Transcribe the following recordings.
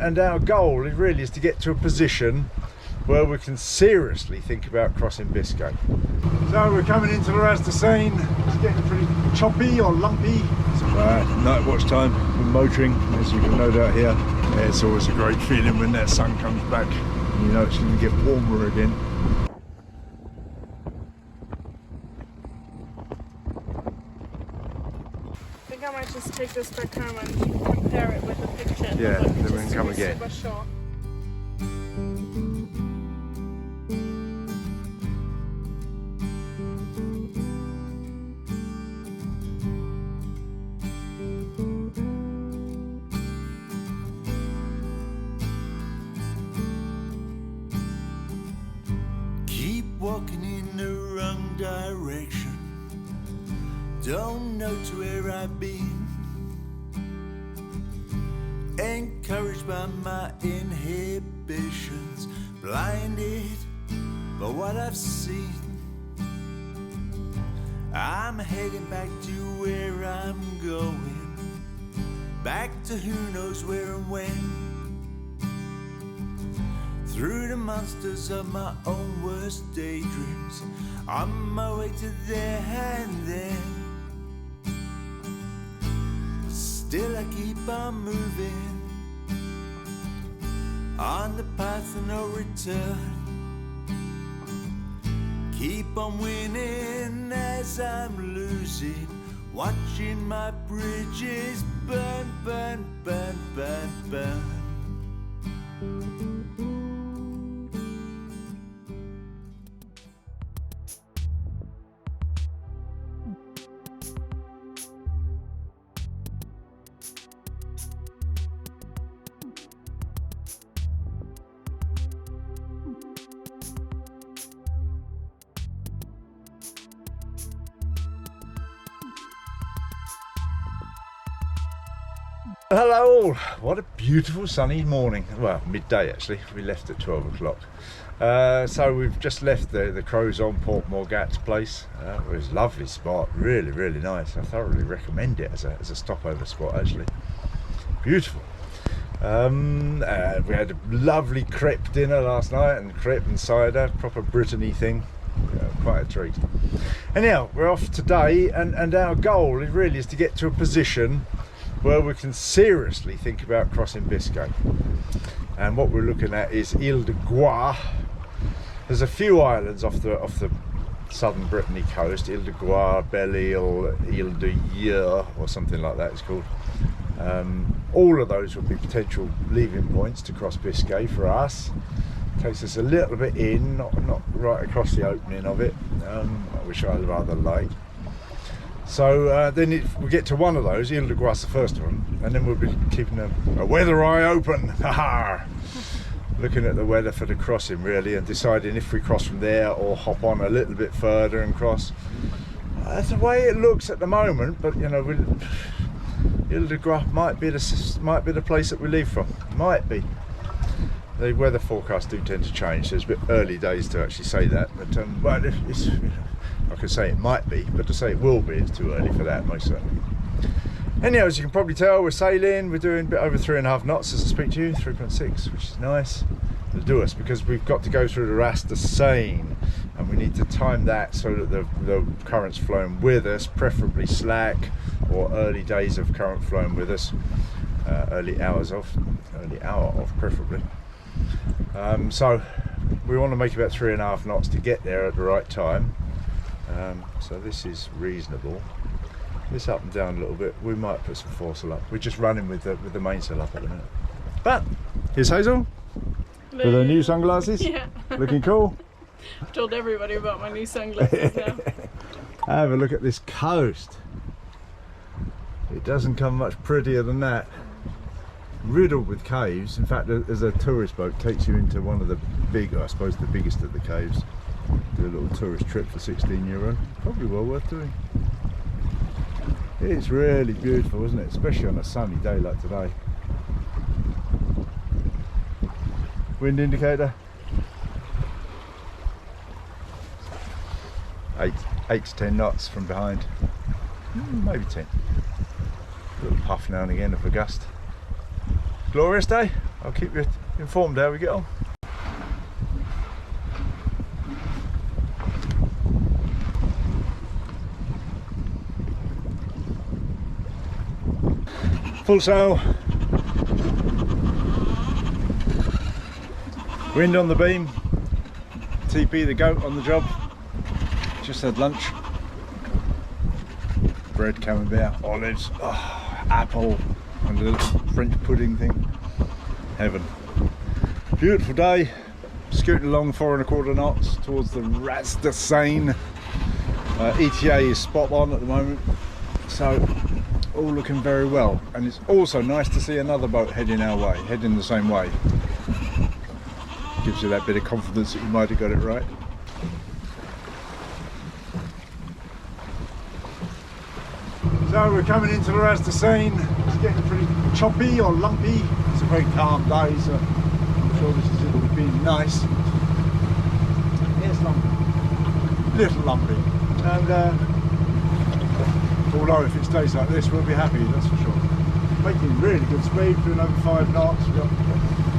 and our goal is really to get to a position where we can seriously think about crossing Biscay. So we're coming into the Ras de Seine. It's getting pretty choppy or lumpy. Night watch time, we're motoring, as you can no doubt hear. Yeah, it's always a great feeling when that sun comes back. You know it's going to get warmer again. I think I might just take this back home and compare it with the picture. Yeah, then we can come again. Super short. Walking in the wrong direction, don't know to where I've been. Encouraged by my inhibitions, blinded by what I've seen. I'm heading back to where I'm going, back to who knows where and when. Through the monsters of my own worst daydreams, on my way to there and then. Still I keep on moving, on the path of no return. Keep on winning as I'm losing, watching my bridges burn, burn, burn, burn, burn. Hello all, what a beautiful sunny morning. Well, midday actually, we left at 12 o'clock. So we've just left the Crows on Port Morgat's place. It was a lovely spot, really, really nice. I thoroughly recommend it as a stopover spot actually. Beautiful. We had a lovely crepe dinner last night, and crepe and cider, proper Brittany thing. Quite a treat. Anyhow, we're off today, and our goal is really to get to a position where we can seriously think about crossing Biscay. And what we're looking at is Ile de Groix. There's a few islands off the southern Brittany coast, Ile de Groix, Belle Ile, Ile de Groix, or something like that it's called. All of those would be potential leaving points to cross Biscay for us. Takes us a little bit in, not right across the opening of it, which I rather like. So then if we get to one of those, Ile de Groix, the first one, and then we'll be keeping a weather eye open, looking at the weather for the crossing really, and deciding if we cross from there or hop on a little bit further and cross. That's the way it looks at the moment, but you know, Ile de Groix might be the place that we leave from. Might be. The weather forecasts do tend to change, so it's a bit early days to actually say that, but it's, I could say it might be, but to say it will be, it's too early for that, most certainly. Anyhow, as you can probably tell, we're sailing. We're doing a bit over 3.5 knots as I speak to you, 3.6, which is nice. It'll do us, because we've got to go through the Ras de Seine, and we need to time that so that the current's flowing with us, preferably slack, or early days of current flowing with us, early hour of preferably. So we want to make about 3.5 knots to get there at the right time. So this is reasonable. This up and down a little bit. We might put some foresail up. We're just running with the mainsail up at the minute. But here's Hazel with her new sunglasses. Yeah. Looking cool. I've told everybody about my new sunglasses now. Have a look at this coast. It doesn't come much prettier than that. Riddled with caves. In fact, there's a tourist boat takes you into one of the big, I suppose the biggest of the caves. Do a little tourist trip for €16. Probably well worth doing. It's really beautiful, isn't it? Especially on a sunny day like today. Wind indicator. 8 to 10 knots from behind. Maybe 10. A little puff now and again of a gust. Glorious day? I'll keep you informed how we get on. Full sail, wind on the beam, TP the goat on the job, just had lunch, bread, camembert, olives, apple and a little French pudding thing, heaven. Beautiful day, scooting along 4 1/4 knots towards the Ras de Seine. ETA is spot on at the moment, so all looking very well, and it's also nice to see another boat heading our way, heading the same way. Gives you that bit of confidence that you might have got it right. So we're coming into the Ras de Seine. It's getting pretty choppy or lumpy. It's a very calm day, so I'm sure this is going to be nice. It's lumpy, little lumpy, and although if it stays like this, we'll be happy, that's for sure. Making really good speed, doing over 5 knots. We've got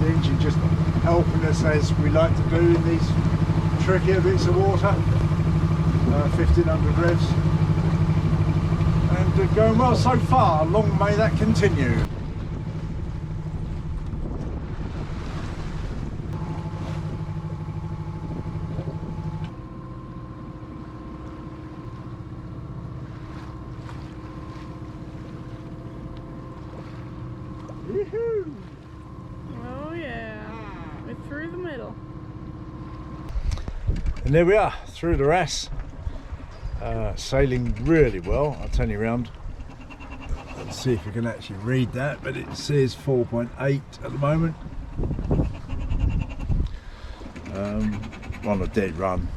the engine just helping us as we like to do in these trickier bits of water. 1500 revs. And going well so far, long may that continue. Oh yeah, we're through the middle. And there we are, through the Ras. Sailing really well. I'll turn you around. Let's see if we can actually read that, but it says 4.8 at the moment. On a dead run.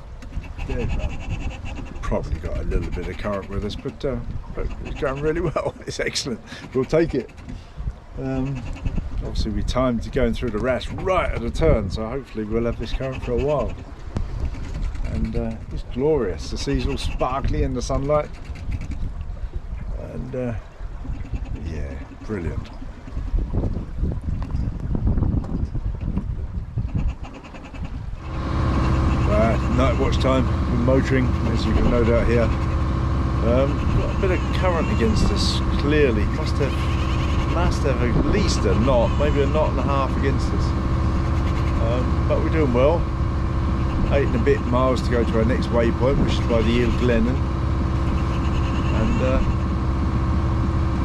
Probably got a little bit of current with us, but it's going really well. It's excellent. We'll take it. Obviously we timed going through the Ras right at a turn, so hopefully we'll have this current for a while. And it's glorious. The sea's all sparkly in the sunlight, and yeah, brilliant. Night watch time. We're motoring, as you can no doubt hear. Got a bit of current against us. Clearly, must have at least a knot, maybe a knot and a half against us. But we're doing well. 8 and a bit miles to go to our next waypoint, which is by the Ile de Groix. And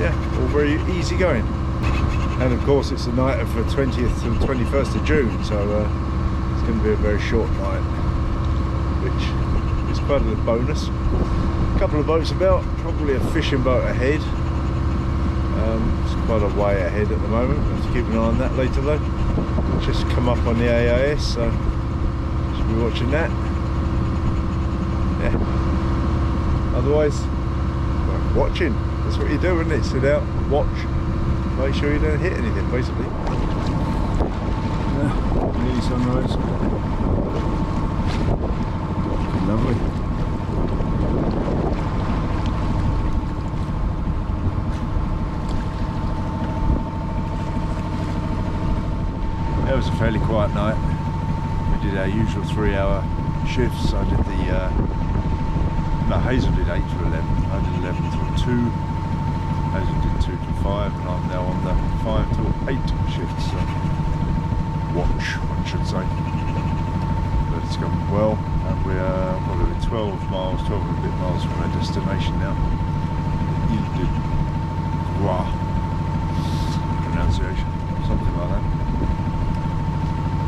yeah, all very easy going. And of course it's the night of the 20th to the 21st of June, so it's going to be a very short night, which is quite a bonus. A couple of boats about, probably a fishing boat ahead. It's quite a way ahead at the moment. We'll have to keep an eye on that later though. Just come up on the AIS, so should be watching that. Yeah. Otherwise, well, watching. That's what you do, isn't it? Sit out, watch, make sure you don't hit anything, basically. Yeah, nearly sunrise. Lovely. It was a fairly quiet night. We did our usual 3-hour shifts. I did Hazel did 8 to 11. I did 11 till 2. Hazel did 2 to 5, and I'm now on the 5 till 8 shifts. So watch, one should say. But it's gone well, and we're probably 12 and a bit miles from our destination now. Ile de Groix pronunciation, something like that.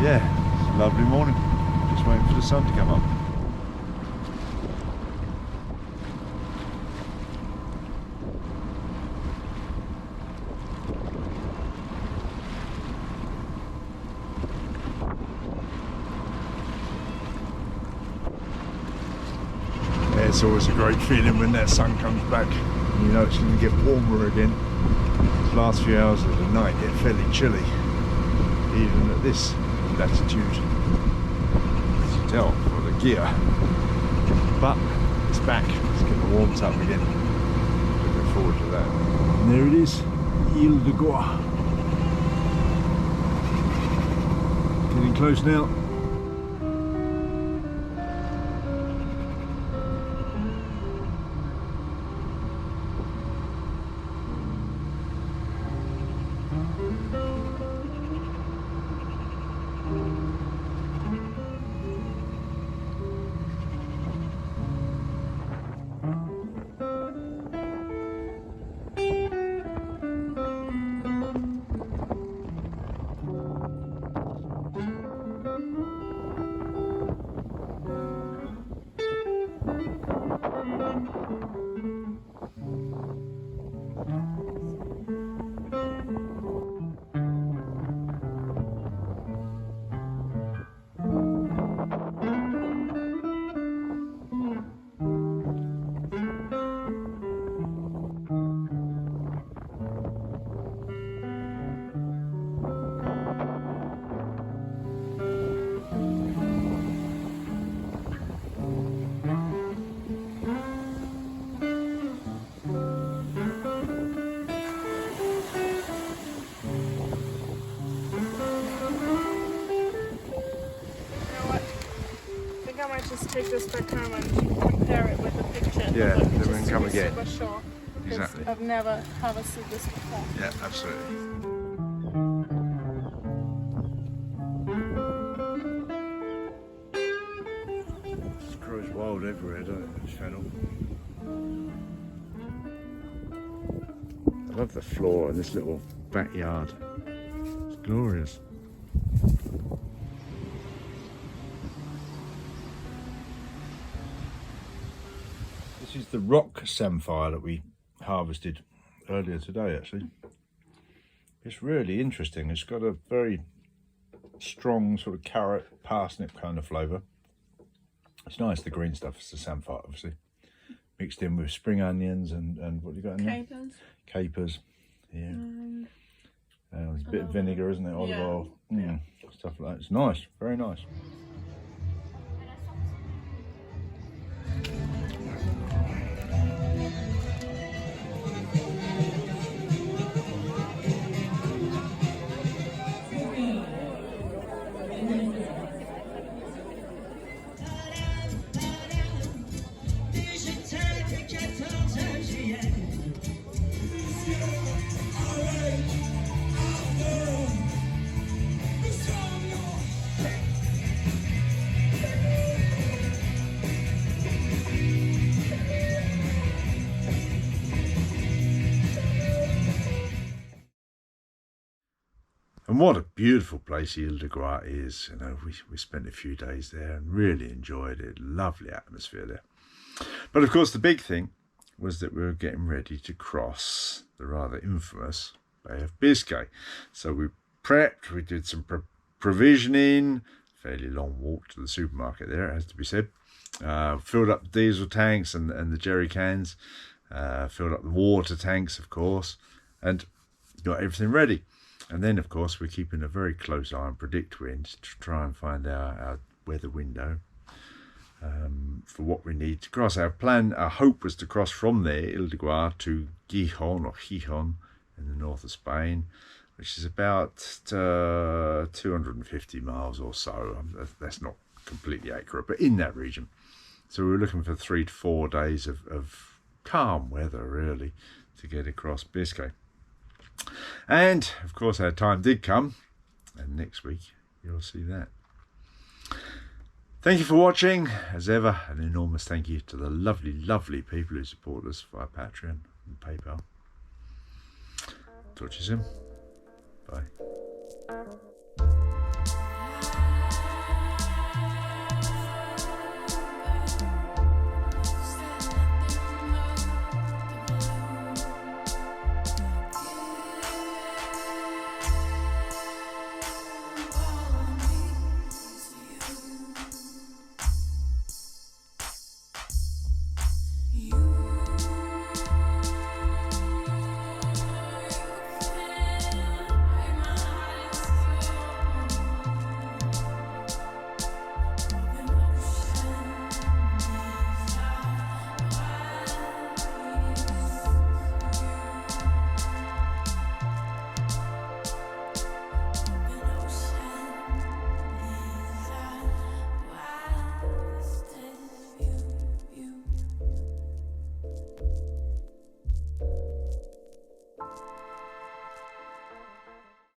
Yeah, it's a lovely morning. Just waiting for the sun to come up. Yeah, it's always a great feeling when that sun comes back. You know it's going to get warmer again. The last few hours of the night get fairly chilly, even at this latitude, as you tell for the gear, but it's back, it's getting warmed up again. Looking forward to that. And there it is, Ile de Groix. Getting close now. I might just take this back home and compare it with the picture. Yeah, then we can come again. Super sure, Exactly. I've never harvested this before. Yeah, absolutely. It grows wild everywhere, doesn't it, this fennel? I love the floor in this little backyard. It's glorious. This is the rock samphire that we harvested earlier today, actually. It's really interesting. It's got a very strong sort of carrot, parsnip kind of flavour. It's nice, the green stuff. It's the samphire, obviously. Mixed in with spring onions and what you got in there? Capers. Capers, yeah. There's a bit of vinegar, isn't it? Olive oil, stuff like that. It's nice, very nice. And what a beautiful place Ile de Groix is. You know, we spent a few days there and really enjoyed it. Lovely atmosphere there. But of course, the big thing was that we were getting ready to cross the rather infamous Bay of Biscay. So we prepped, we did some provisioning, fairly long walk to the supermarket there, it has to be said. Filled up the diesel tanks and the jerry cans, filled up the water tanks, of course, and got everything ready. And then, of course, we're keeping a very close eye on predict wind to try and find our weather window for what we need to cross. Our hope was to cross from there, Ile de Groix, to Gijón in the north of Spain, which is about 250 miles or so. That's not completely accurate, but in that region. So we were looking for 3 to 4 days of calm weather, really, to get across Biscay. And of course our time did come, and next week you'll see that. Thank you for watching. As ever, an enormous thank you to the lovely people who support us via Patreon and PayPal. Talk to you soon. Bye.